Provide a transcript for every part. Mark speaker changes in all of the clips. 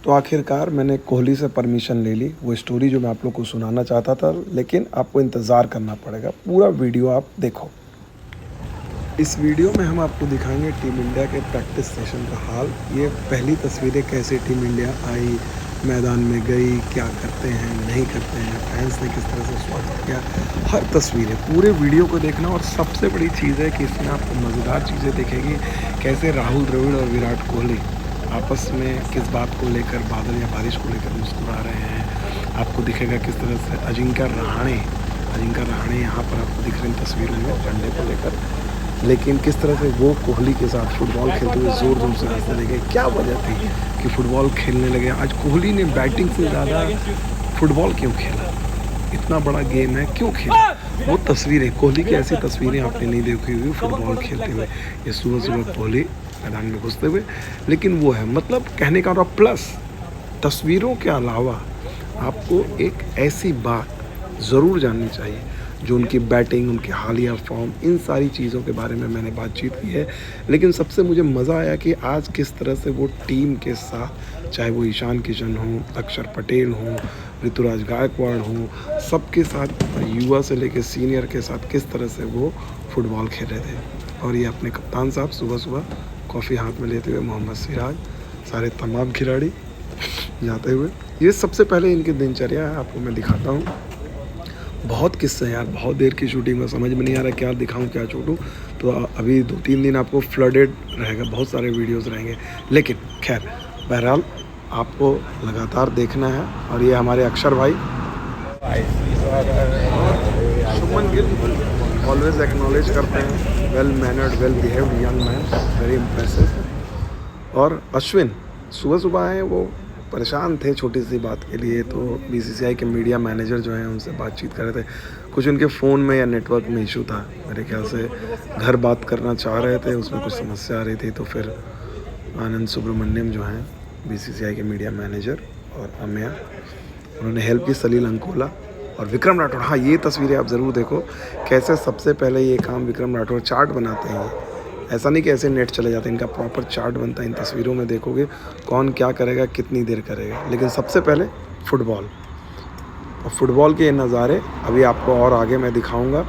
Speaker 1: तो आखिरकार मैंने कोहली से परमिशन ले ली, वो स्टोरी जो मैं आप लोग को सुनाना चाहता था, लेकिन आपको इंतज़ार करना पड़ेगा। पूरा वीडियो आप देखो। इस वीडियो में हम आपको दिखाएंगे टीम इंडिया के प्रैक्टिस सेशन का हाल। ये पहली तस्वीरें कैसे टीम इंडिया आई, मैदान में गई, क्या करते हैं नहीं करते हैं, फैंस ने किस तरह से स्वागत किया, हर तस्वीरें पूरे वीडियो को देखना। और सबसे बड़ी चीज़ है कि इसमें आपको मज़ेदार चीज़ें दिखेगी, कैसे राहुल द्रविड़ और विराट कोहली आपस में किस बात को लेकर, बादल या बारिश को लेकर मुस्कुरा रहे हैं। आपको दिखेगा किस तरह से अजिंक्य रहाणे यहाँ पर आपको दिख रही तस्वीरों में झंडे को लेकर, लेकिन किस तरह से वो कोहली के साथ फुटबॉल खेलते हुए ज़ोर ज़ोर से हंसने लगे। क्या वजह थी कि फ़ुटबॉल खेलने लगे? आज कोहली ने बैटिंग से ज़्यादा फुटबॉल क्यों खेला? इतना बड़ा गेम है, क्यों खेला? वो तस्वीरें, कोहली की ऐसी तस्वीरें आपने नहीं देखी हुई फुटबॉल खेलते हुए, ये सुबह सुबह कोहली मैदान में घुसते हुए। लेकिन वो है, मतलब कहने का, और प्लस तस्वीरों के अलावा आपको एक ऐसी बात ज़रूर जाननी चाहिए जो उनकी बैटिंग, उनकी हालिया फॉर्म, इन सारी चीज़ों के बारे में मैंने बातचीत की है। लेकिन सबसे मुझे मज़ा आया कि आज किस तरह से वो टीम के साथ, चाहे वो ईशान किशन हो, अक्षर पटेल हो, ऋतुराज गायकवाड़ हो, सबके साथ, युवा से लेकर सीनियर के साथ किस तरह से वो फुटबॉल खेल रहे थे। और ये अपने कप्तान साहब सुबह सुबह कॉफ़ी हाथ में लेते हुए, मोहम्मद सिराज, सारे तमाम खिलाड़ी जाते हुए। ये सबसे पहले इनकी दिनचर्या है, आपको मैं दिखाता हूँ। बहुत किस्से हैं यार, बहुत देर की शूटिंग में समझ में नहीं आ रहा क्या दिखाऊं क्या छोड़ूं। तो अभी 2-3 दिन आपको फ्लडेड रहेगा, बहुत सारे वीडियोस रहेंगे। लेकिन खैर, बहरहाल आपको लगातार देखना है। और ये हमारे अक्षर भाई, शुभमन गिल ऑलवेज एक्नॉलेज करते हैं, well mannered, well behaved young man, very impressive. और अश्विन सुबह सुबह आए, वो परेशान थे छोटी सी बात के लिए, तो बीसीसीआई के मीडिया मैनेजर जो हैं उनसे बातचीत कर रहे थे। कुछ उनके फ़ोन में या नेटवर्क में इशू था, मेरे ख्याल से घर बात करना चाह रहे थे, उसमें कुछ समस्या आ रही थी। तो फिर आनंद सुब्रमण्यम जो हैं बीसीसीआई के मीडिया मैनेजर, और अमेया, उन्होंने हेल्प की, सलील अंकोला और विक्रम राठौड़। हाँ, ये तस्वीरें आप ज़रूर देखो, कैसे सबसे पहले ये काम विक्रम राठौड़ चार्ट बनाते हैं। ये ऐसा नहीं कि ऐसे नेट चले जाते, इनका प्रॉपर चार्ट बनता है। इन तस्वीरों में देखोगे कौन क्या करेगा, कितनी देर करेगा। लेकिन सबसे पहले फुटबॉल, और फुटबॉल के ये नज़ारे अभी आपको और आगे मैं दिखाऊंगा,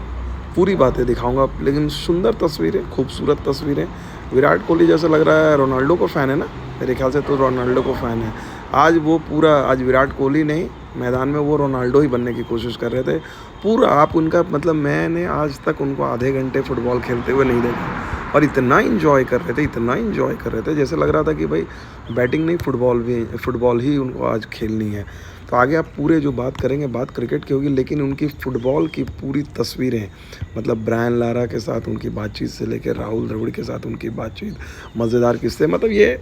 Speaker 1: पूरी बातें दिखाऊंगा। लेकिन सुंदर तस्वीरें, खूबसूरत तस्वीरें। विराट कोहली जैसा लग रहा है रोनाल्डो को फ़ैन है ना, मेरे ख्याल से तो रोनाल्डो को फ़ैन है। आज वो पूरा, आज विराट कोहली नहीं, मैदान में वो रोनाल्डो ही बनने की कोशिश कर रहे थे पूरा। आप उनका, मतलब मैंने आज तक उनको आधे घंटे फुटबॉल खेलते हुए नहीं देखा, और इतना इंजॉय कर रहे थे, जैसे लग रहा था कि भाई बैटिंग नहीं, फुटबॉल ही उनको आज खेलनी है। तो आगे आप पूरे जो बात करेंगे, बात क्रिकेट की होगी, लेकिन उनकी फ़ुटबॉल की पूरी तस्वीरें, मतलब ब्रायन लारा के साथ उनकी बातचीत से लेकर राहुल द्रविड़ के साथ उनकी बातचीत, मज़ेदार किस्से, मतलब ये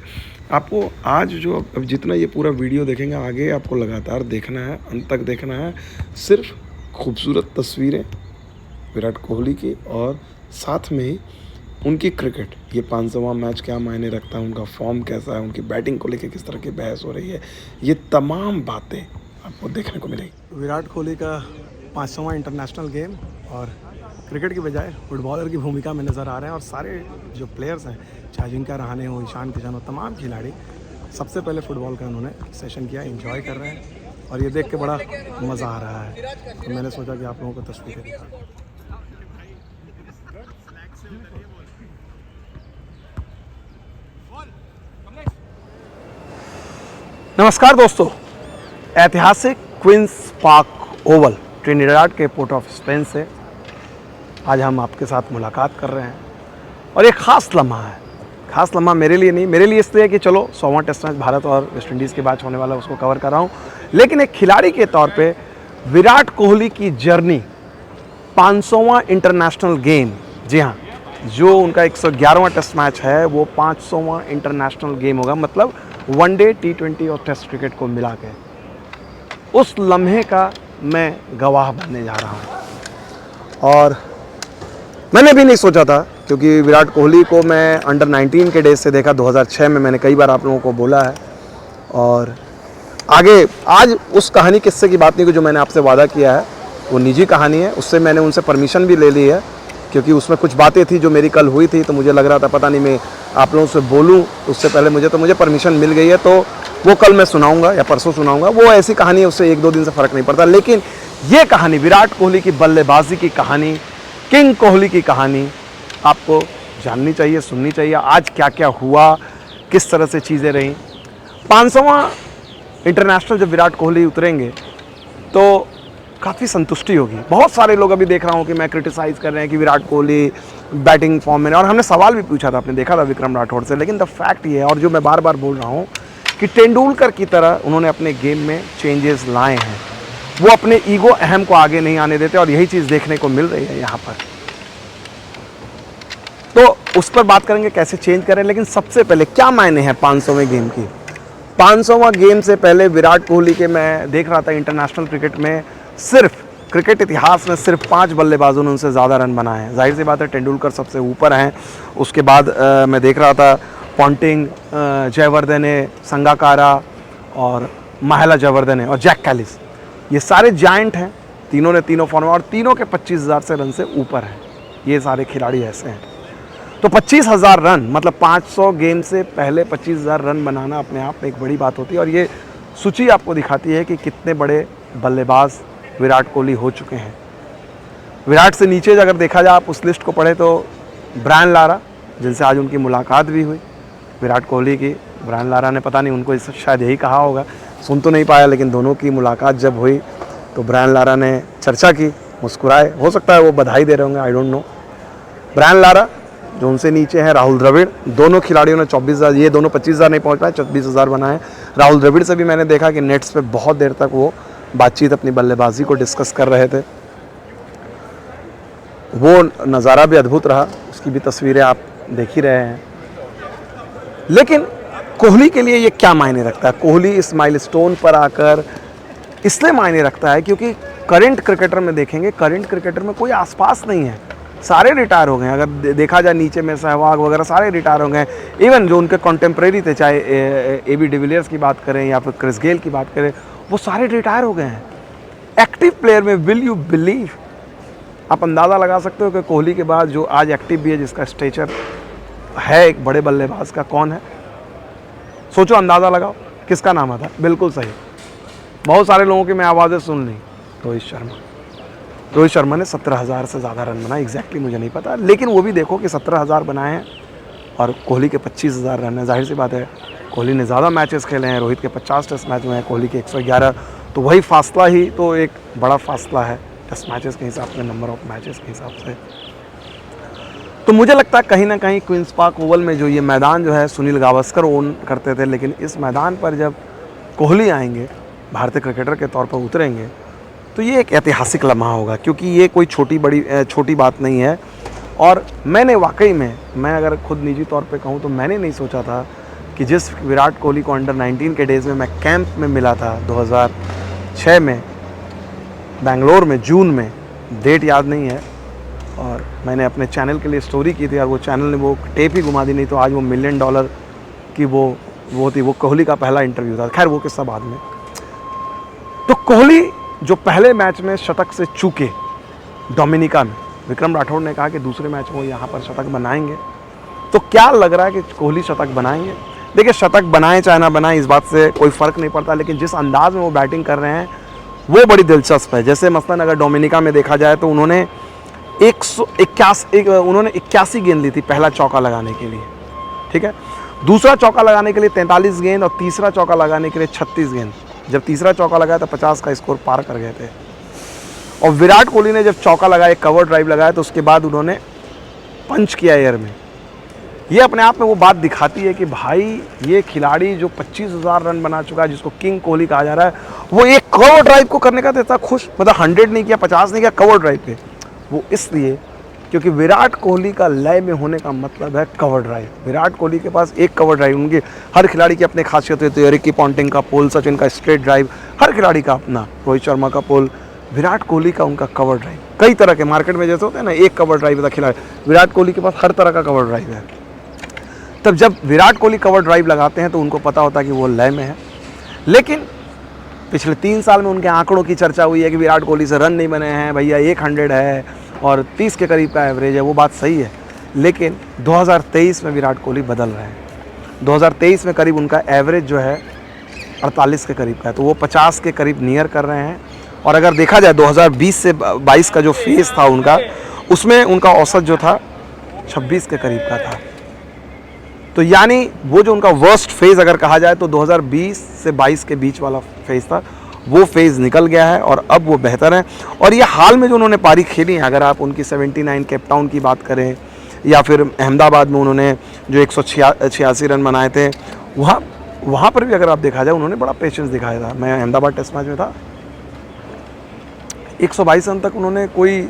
Speaker 1: आपको आज जो, अब जितना ये पूरा वीडियो देखेंगे, आगे आपको लगातार देखना है, अंत तक देखना है। सिर्फ खूबसूरत तस्वीरें विराट कोहली की, और साथ में ही उनकी क्रिकेट, ये 500वां मैच क्या मायने रखता है, उनका फॉर्म कैसा है, उनकी बैटिंग को लेकर किस तरह की बहस हो रही है, ये तमाम बातें आपको देखने को मिलेगी। विराट कोहली का 500वां इंटरनेशनल गेम, और क्रिकेट की बजाय फुटबॉलर की भूमिका में नज़र आ रहे हैं। और सारे जो प्लेयर्स हैं, चाहे अजिंक्य रहाणे हो, ईशान किशन हो, तमाम खिलाड़ी सबसे पहले फ़ुटबॉल का उन्होंने सेशन किया, एंजॉय कर रहे हैं। और ये देख के बड़ा मज़ा आ रहा है, तो मैंने सोचा कि आप लोगों को तस्वीरें दिखाऊं। नमस्कार दोस्तों, ऐतिहासिक क्वींस पार्क ओवल, ट्रिनिडाड के पोर्ट ऑफ स्पेन से आज हम आपके साथ मुलाकात कर रहे हैं। और ये ख़ास लम्हा है, ख़ास लम्हा मेरे लिए नहीं, मेरे लिए इसलिए कि चलो 100वां टेस्ट मैच भारत और वेस्ट इंडीज़ के मैच होने वाला है, उसको कवर कर रहा हूँ। लेकिन एक खिलाड़ी के तौर पे विराट कोहली की जर्नी, 500वां इंटरनेशनल गेम, जी हाँ, जो उनका 111वां टेस्ट मैच है, वो 500वां इंटरनेशनल गेम होगा, मतलब वनडे, T20 और टेस्ट क्रिकेट को मिला के। उस लम्हे का मैं गवाह बनने जा रहा हूँ। और मैंने भी नहीं सोचा था, क्योंकि विराट कोहली को मैं अंडर 19 के डेज से देखा, 2006 में, मैंने कई बार आप लोगों को बोला है। और आगे आज उस कहानी किस्से की बात नहीं, जो मैंने आपसे वादा किया है, वो निजी कहानी है। उससे मैंने उनसे परमिशन भी ले ली है, क्योंकि उसमें कुछ बातें थी जो मेरी कल हुई थी, तो मुझे लग रहा था पता नहीं मैं आप लोगों से बोलूं उससे पहले मुझे परमिशन मिल गई है। तो वो कल मैं सुनाऊंगा या परसों सुनाऊंगा, वो ऐसी कहानी है, उससे 1-2 दिन से फ़र्क नहीं पड़ता। लेकिन ये कहानी, विराट कोहली की बल्लेबाजी की कहानी, किंग कोहली की कहानी आपको जाननी चाहिए, सुननी चाहिए। आज क्या क्या हुआ, किस तरह से चीज़ें रहीं। 500वां इंटरनेशनल जब विराट कोहली उतरेंगे तो काफ़ी संतुष्टि होगी। बहुत सारे लोग अभी देख रहा हूँ कि मैं क्रिटिसाइज़ कर रहे हैं कि विराट कोहली बैटिंग फॉर्म में, और हमने सवाल भी पूछा था, आपने देखा था विक्रम राठौड़ से। लेकिन द फैक्ट ये है, और जो मैं बार बार बोल रहा हूँ, कि तेंदुलकर की तरह उन्होंने अपने गेम में चेंजेस लाए हैं। वो अपने ईगो अहम को आगे नहीं आने देते, और यही चीज़ देखने को मिल रही है यहाँ पर। तो उस पर बात करेंगे कैसे चेंज करें। लेकिन सबसे पहले क्या मायने हैं 500वें गेम की। 500वां गेम से पहले विराट कोहली के, मैं देख रहा था इंटरनेशनल क्रिकेट में, सिर्फ क्रिकेट इतिहास में सिर्फ 5 बल्लेबाजों ने उनसे ज़्यादा रन बनाए हैं। जाहिर सी बात है तेंदुलकर सबसे ऊपर हैं। उसके बाद मैं देख रहा था पॉन्टिंग, जयवर्धने, संगाकारा और महिला जयवर्धने और जैक कैलिस, ये सारे जायंट हैं। तीनों ने तीनों फॉर्म, और तीनों के 25,000 से रन से ऊपर हैं। ये सारे खिलाड़ी ऐसे हैं। तो 25,000 रन मतलब 500 गेम से पहले 25,000 रन बनाना अपने आप में एक बड़ी बात होती है। और ये सूची आपको दिखाती है कि कितने बड़े बल्लेबाज विराट कोहली हो चुके हैं। विराट से नीचे अगर देखा जाए, आप उस लिस्ट को पढ़े तो ब्रायन लारा, जिनसे आज उनकी मुलाकात भी हुई विराट कोहली की। ब्रायन लारा ने, पता नहीं उनको शायद यही कहा होगा, सुन तो नहीं पाया, लेकिन दोनों की मुलाकात जब हुई तो ब्रायन लारा ने चर्चा की, मुस्कुराए। हो सकता है वो बधाई दे रहे होंगे, I don't know. Brian Lara, जो उनसे नीचे हैं राहुल द्रविड़, दोनों खिलाड़ियों ने 24,000, ये दोनों 25,000 नहीं पहुंच पाए, 24,000 बनाए। राहुल द्रविड़ से भी मैंने देखा कि नेट्स पे बहुत देर तक वो बातचीत, अपनी बल्लेबाजी को डिस्कस कर रहे थे। वो नज़ारा भी अद्भुत रहा, उसकी भी तस्वीरें आप देख ही रहे हैं। लेकिन कोहली के लिए ये क्या मायने रखता है? कोहली इस माइलस्टोन पर आकर इसलिए मायने रखता है क्योंकि करंट क्रिकेटर में देखेंगे, करंट क्रिकेटर में कोई आसपास नहीं है, सारे रिटायर हो गए हैं। अगर देखा जाए नीचे में सहवाग वगैरह सारे रिटायर हो गए हैं। इवन जो उनके कंटेम्प्रेरी थे, चाहे AB डिविलियर्स की बात करें या फिर क्रिस गेल की बात करें, वो सारे रिटायर हो गए हैं। एक्टिव प्लेयर में विल यू बिलीव, आप अंदाज़ा लगा सकते हो कि कोहली के बाद जो आज एक्टिव भी है, जिसका स्टेचर है एक बड़े बल्लेबाज का, कौन है? सोचो, अंदाज़ा लगाओ किसका नाम आता है। बिल्कुल सही, बहुत सारे लोगों की मैं आवाज़ें सुन ली, रोहित शर्मा। रोहित शर्मा ने 17,000 से ज़्यादा रन बनाए, एग्जैक्टली मुझे नहीं पता, लेकिन वो भी देखो कि 17,000 बनाए हैं और कोहली के 25,000 रन है। जाहिर सी बात है, कोहली ने ज़्यादा मैचेस खेले हैं, रोहित के 50 टेस्ट मैच में है, कोहली के 111, तो वही फासला ही तो एक बड़ा फासला है टेस्ट मैचेस के हिसाब से, नंबर ऑफ मैचेस के हिसाब से। तो मुझे लगता है कहीं ना कहीं क्वींस पार्क ओवल में जो ये मैदान जो है सुनील गावस्कर ओन करते थे, लेकिन इस मैदान पर जब कोहली आएंगे, भारतीय क्रिकेटर के तौर पर उतरेंगे, तो ये एक ऐतिहासिक लम्हा होगा, क्योंकि ये कोई छोटी बात नहीं है। और मैंने वाकई में, मैं अगर खुद निजी तौर पे कहूँ तो मैंने नहीं सोचा था कि जिस विराट कोहली को अंडर 19 के डेज़ में मैं कैंप में मिला था 2006 में बेंगलोर में, जून में, डेट याद नहीं है, और मैंने अपने चैनल के लिए स्टोरी की थी और वो चैनल ने वो टेप ही घुमा दी, नहीं तो आज वो $1 मिलियन की वो थी। वो कोहली का पहला इंटरव्यू था, खैर वो किस्सा बाद में। तो कोहली जो पहले मैच में शतक से चूके डोमिनिका में, विक्रम राठौड़ ने कहा कि दूसरे मैच में वो यहाँ पर शतक बनाएंगे। तो क्या लग रहा है कि कोहली शतक बनाएंगे? देखिए, शतक बनाए चाहे ना बनाए, इस बात से कोई फ़र्क नहीं पड़ता, लेकिन जिस अंदाज में वो बैटिंग कर रहे हैं वो बड़ी दिलचस्प है। जैसे मसलन अगर डोमिनिका में देखा जाए तो उन्होंने 81 गेंद ली थी पहला चौका लगाने के लिए, ठीक है। दूसरा चौका लगाने के लिए 43 गेंद और तीसरा चौका लगाने के लिए 36 गेंद। जब तीसरा चौका लगाया तो 50 का स्कोर पार कर गए थे। और विराट कोहली ने जब चौका लगाया, कवर ड्राइव लगाया, तो उसके बाद उन्होंने पंच किया एयर में। ये अपने आप में वो बात दिखाती है कि भाई ये खिलाड़ी जो 25,000 रन बना चुका है, जिसको किंग कोहली कहा जा रहा है, वो एक कवर ड्राइव को करने का देता खुश, मतलब 100 नहीं किया, 50 नहीं किया, कवर ड्राइव पे। वो इसलिए क्योंकि विराट कोहली का लय में होने का मतलब है कवर ड्राइव। विराट कोहली के पास एक कवर ड्राइव, उनकी हर खिलाड़ी की अपनी खासियत होती है। रिकी पॉन्टिंग का पोल, सचिन का स्ट्रेट ड्राइव, हर खिलाड़ी का अपना, रोहित शर्मा का पोल, विराट कोहली का उनका कवर ड्राइव। कई तरह के मार्केट में जैसे होते हैं ना, एक कवर ड्राइव का खिलाड़ी, विराट कोहली के पास हर तरह का कवर ड्राइव है। तब जब विराट कोहली कवर ड्राइव लगाते हैं तो उनको पता होता है कि वो लय में है। लेकिन पिछले 3 साल में उनके आंकड़ों की चर्चा हुई है कि विराट कोहली से रन नहीं बने हैं भैया, 100 है और 30 के करीब का एवरेज है। वो बात सही है, लेकिन 2023 में विराट कोहली बदल रहे हैं। 2023 में करीब उनका एवरेज जो है 48 के करीब का है, तो वो 50 के करीब नियर कर रहे हैं। और अगर देखा जाए 2020 से 22 का जो फेज़ था उनका, उसमें उनका औसत जो था 26 के करीब का था। तो यानी वो जो उनका वर्स्ट फेज़ अगर कहा जाए तो 2020 से 22 के बीच वाला फेज़ था, वो फेज़ निकल गया है और अब वो बेहतर है। और ये हाल में जो उन्होंने पारी खेली है, अगर आप उनकी 79 केप टाउन की बात करें या फिर अहमदाबाद में उन्होंने जो 186 रन बनाए थे, वहाँ पर भी अगर आप देखा जाए उन्होंने बड़ा पेशेंस दिखाया था। मैं अहमदाबाद टेस्ट मैच में था, 122 रन तक उन्होंने कोई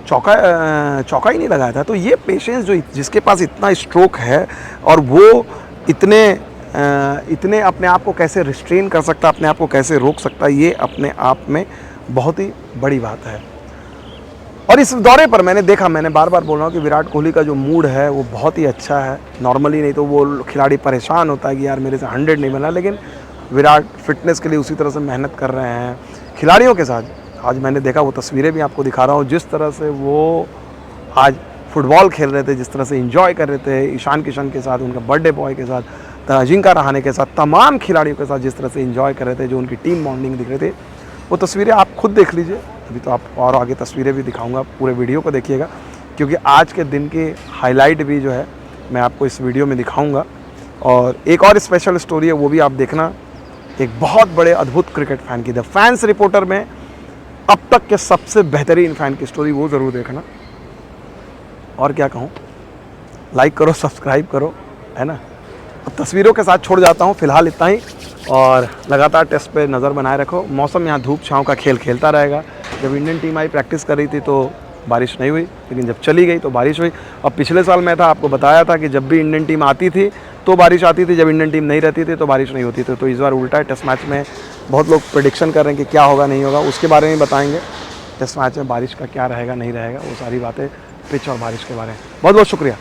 Speaker 1: चौका ही नहीं लगाया था। तो ये पेशेंस जो जिसके पास इतना स्ट्रोक है और वो इतने अपने आप को कैसे रिस्ट्रेन कर सकता है, अपने आप को कैसे रोक सकता है, ये अपने आप में बहुत ही बड़ी बात है। और इस दौरे पर मैंने देखा, मैंने बार बार बोल रहा हूँ कि विराट कोहली का जो मूड है वो बहुत ही अच्छा है। नॉर्मली नहीं तो वो खिलाड़ी परेशान होता है कि यार मेरे से 100 नहीं बना, लेकिन विराट फिटनेस के लिए उसी तरह से मेहनत कर रहे हैं खिलाड़ियों के साथ। आज मैंने देखा, वो तस्वीरें भी आपको दिखा रहा हूँ, जिस तरह से वो आज फुटबॉल खेल रहे थे, जिस तरह से एंजॉय कर रहे थे ईशान किशन के साथ, उनका बर्थडे बॉय के साथ, अजिंक्य रहाणे के साथ, तमाम खिलाड़ियों के साथ जिस तरह से एंजॉय कर रहे थे, जो उनकी टीम बॉन्डिंग दिख रहे थे, वो तस्वीरें आप खुद देख लीजिए। अभी तो आप और आगे तस्वीरें भी दिखाऊंगा, पूरे वीडियो को देखिएगा, क्योंकि आज के दिन की हाईलाइट भी जो है मैं आपको इस वीडियो में दिखाऊंगा। और एक और स्पेशल स्टोरी है, वो भी आप देखना, एक बहुत बड़े अद्भुत क्रिकेट फ़ैन की, द फैंस रिपोर्टर में अब तक के सबसे बेहतरीन फ़ैन की स्टोरी, वो ज़रूर देखना। और क्या कहूँ, लाइक करो, सब्सक्राइब करो, है ना। अब तस्वीरों के साथ छोड़ जाता हूँ फ़िलहाल इतना ही, और लगातार टेस्ट पे नज़र बनाए रखो। मौसम यहाँ धूप छाँव का खेल खेलता रहेगा। जब इंडियन टीम आई प्रैक्टिस कर रही थी तो बारिश नहीं हुई, लेकिन जब चली गई तो बारिश हुई। अब पिछले साल मैं था, आपको बताया था कि जब भी इंडियन टीम आती थी तो बारिश आती थी, जब इंडियन टीम नहीं रहती थी तो बारिश नहीं होती थी। तो इस बार उल्टा है, टेस्ट मैच में बहुत लोग प्रेडिक्शन कर रहे हैं कि क्या होगा नहीं होगा, उसके बारे में बताएंगे। टेस्ट मैच में बारिश का क्या रहेगा नहीं रहेगा, वो सारी बातें पिच और बारिश के बारे में। बहुत बहुत शुक्रिया।